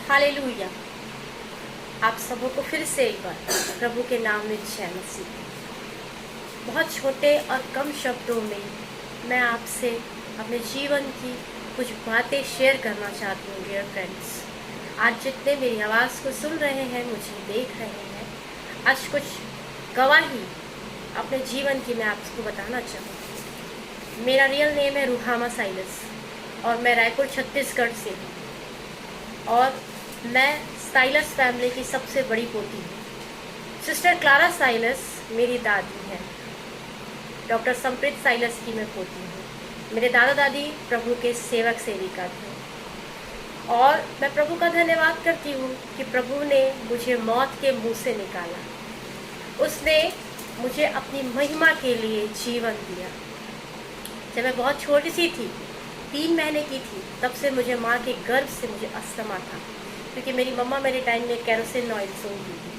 Hallelujah. आप सबों को फिर से एक बार प्रभु के नाम में जय मसीह। बहुत छोटे और कम शब्दों में मैं आपसे अपने जीवन की कुछ बातें शेयर करना चाहती हूँ डियर फ्रेंड्स। आज जितने मेरी आवाज़ को सुन रहे हैं, मुझे देख रहे हैं, आज कुछ गवाही अपने जीवन की मैं आपको बताना चाहूँगी। मेरा रियल नेम है रूहामा साइलस और मैं रायपुर छत्तीसगढ़ से हूँ और मैं साइलस फैमिली की सबसे बड़ी पोती हूँ। सिस्टर क्लारा साइलस मेरी दादी है। डॉक्टर संप्रीत साइलस की मैं पोती हूँ। मेरे दादा दादी प्रभु के सेवक सेविका थे और मैं प्रभु का धन्यवाद करती हूँ कि प्रभु ने मुझे मौत के मुंह से निकाला। उसने मुझे अपनी महिमा के लिए जीवन दिया। जब मैं बहुत छोटी सी थी, 3 महीने की थी, तब से मुझे माँ के गर्भ से मुझे अस्थमा था, क्योंकि मेरी मम्मा मेरे टाइम में केरोसिन ऑयल सूंघी थी।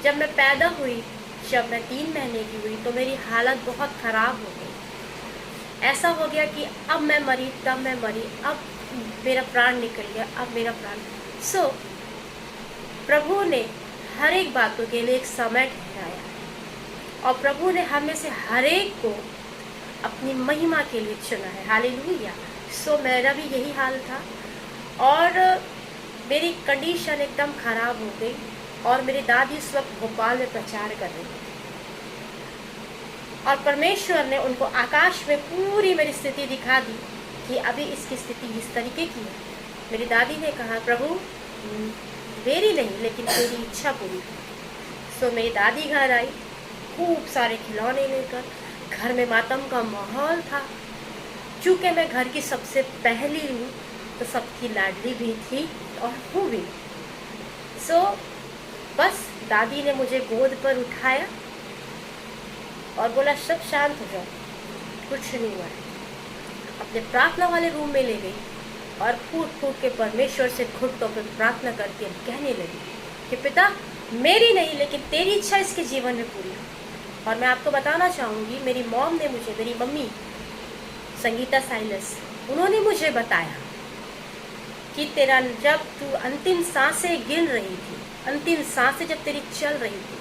जब मैं पैदा हुई, जब मैं 3 महीने की हुई, तो मेरी हालत बहुत ख़राब हो गई। ऐसा हो गया कि अब मैं मरी, तब मैं मरी, अब मेरा प्राण निकल गया, अब मेरा प्राण। प्रभु ने हर एक बातों के लिए एक समय ठहराया और प्रभु ने हमें से हर एक को अपनी महिमा के लिए चुना है। हालेलुया। मेरा भी यही हाल था और मेरी कंडीशन एकदम ख़राब हो गई और मेरी दादी उस वक्त भोपाल में प्रचार कर रही थी और परमेश्वर ने उनको आकाश में पूरी मेरी स्थिति दिखा दी कि अभी इसकी स्थिति इस तरीके की है। मेरी दादी ने कहा, प्रभु मेरी नहीं लेकिन तेरी इच्छा पूरी हो। मेरी दादी घर आई, खूब सारे खिलौने लेकर। घर में मातम का माहौल था। चूँकि मैं घर की सबसे पहली हूँ तो सबकी लाडली भी थी और हूँ भी। बस दादी ने मुझे गोद पर उठाया और बोला, सब शांत हो जाओ, कुछ नहीं हुआ है। अपने प्रार्थना वाले रूम में ले गई और फूट फूट के परमेश्वर से घुटनों पर प्रार्थना करके कहने लगी कि पिता मेरी नहीं लेकिन तेरी इच्छा इसके जीवन में पूरी हो। और मैं आपको बताना चाहूँगी, मेरी मॉम ने मुझे, मेरी मम्मी संगीता साइलस, उन्होंने मुझे बताया कि तेरा जब तू अंतिम सांसें गिन रही थी, अंतिम सांसें जब तेरी चल रही थी,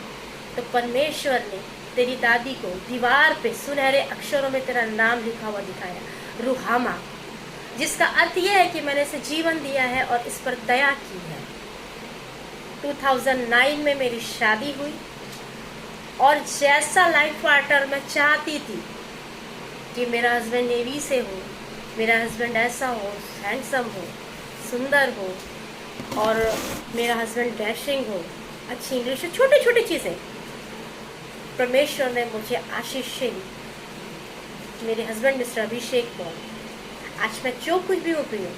तो परमेश्वर ने तेरी दादी को दीवार पे सुनहरे अक्षरों में तेरा नाम लिखा हुआ दिखाया, रूहामा, जिसका अर्थ यह है कि मैंने इसे जीवन दिया है और इस पर दया की है। 2009 में मेरी शादी हुई और जैसा लाइफ पार्टनर मैं चाहती थी कि मेरा हस्बैंड नेवी से हो, मेरा हस्बैंड ऐसा हो, हैंडसम हो, सुंदर हो और मेरा हस्बैंड डैशिंग हो, अच्छी इंग्लिश हो, छोटी छोटी चीज़ें परमेश्वर ने मुझे आशीष दी। मेरे हस्बैंड मिस्टर अभिषेक पॉल, आज मैं जो कुछ भी होती हूँ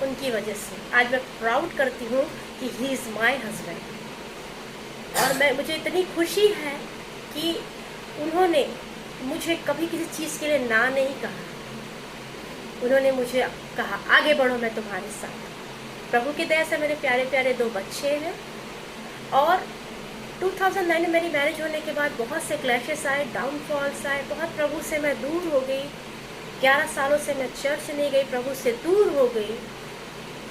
उनकी वजह से आज मैं प्राउड करती हूँ कि ही इज़ माई हस्बैंड। और मुझे इतनी खुशी है कि उन्होंने मुझे कभी किसी चीज़ के लिए ना नहीं कहा। उन्होंने मुझे कहा, आगे बढ़ो, मैं तुम्हारे साथ। प्रभु की दया से मेरे प्यारे प्यारे 2 बच्चे हैं और 2009 में मेरी मैरिज होने के बाद बहुत से क्लैशेस आए, डाउनफॉल्स आए, बहुत प्रभु से मैं दूर हो गई। 11 सालों से मैं चर्च नहीं गई, प्रभु से दूर हो गई।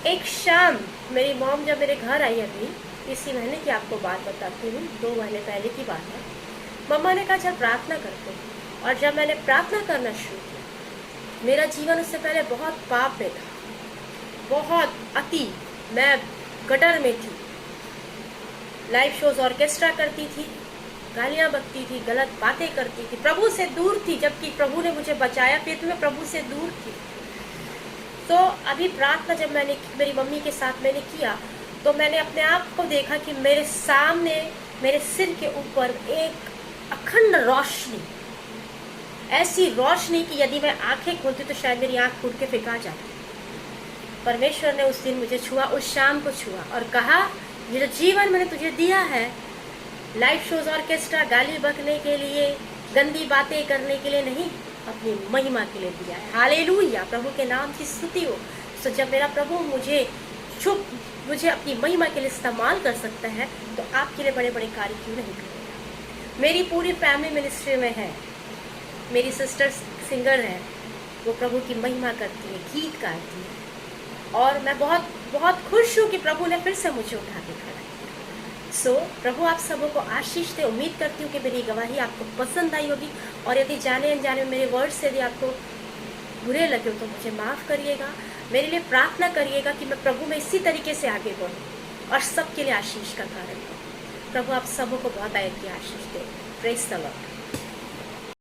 एक शाम मेरी मॉम जब मेरे घर आई, अभी इसी महीने की आपको बात बताती हूँ, 2 महीने पहले की बात है, मम्मा ने कहा चल प्रार्थना करते हैं। और जब मैंने प्रार्थना करना शुरू किया, मेरा जीवन उससे पहले बहुत पाप में था, बहुत अति, मैं गटर में थी, लाइव शोज ऑर्केस्ट्रा करती थी, गालियाँ बकती थी, गलत बातें करती थी, प्रभु से दूर थी, जबकि प्रभु ने मुझे बचाया, फिर भी मैं प्रभु से दूर थी। तो अभी प्रार्थना जब मैंने मेरी मम्मी के साथ मैंने किया, तो मैंने अपने आप को देखा कि मेरे सामने, मेरे सिर के ऊपर एक अखंड रोशनी, ऐसी रोशनी कि यदि मैं आंखें खोलती तो शायद मेरी आंख फूट के फेंका जाती। परमेश्वर ने उस दिन मुझे छुआ, उस शाम को छुआ और कहा, ये जो जीवन मैंने तुझे दिया है, लाइव शोज ऑर्केस्ट्रा गाली बकने के लिए, गंदी बातें करने के लिए नहीं, अपनी महिमा के लिए दिया है। हालेलुया, प्रभु के नाम की स्तुति हो। जब मेरा प्रभु मुझे अपनी महिमा के लिए इस्तेमाल कर सकता है, तो आपके लिए बड़े बड़े कार्य क्यों नहीं करेगा। मेरी पूरी फैमिली मिनिस्ट्री में है। मेरी सिस्टर सिंगर है, वो प्रभु की महिमा करती है, गीत गाती है। और मैं बहुत बहुत खुश हूँ कि प्रभु ने फिर से मुझे उठा के खड़ा किया। प्रभु आप सबों को आशीष दे। उम्मीद करती हूँ कि मेरी गवाही आपको पसंद आई होगी, और यदि जाने अनजाने में मेरे वर्ड्स यदि आपको बुरे लगे हो तो मुझे माफ़ करिएगा। मेरे लिए प्रार्थना करिएगा कि मैं प्रभु में इसी तरीके से आगे बढ़ूँ और सबके लिए आशीष का कारण हूँ। प्रभु आप सबों को बहुत आयत की आशीष दे। Praise the Lord.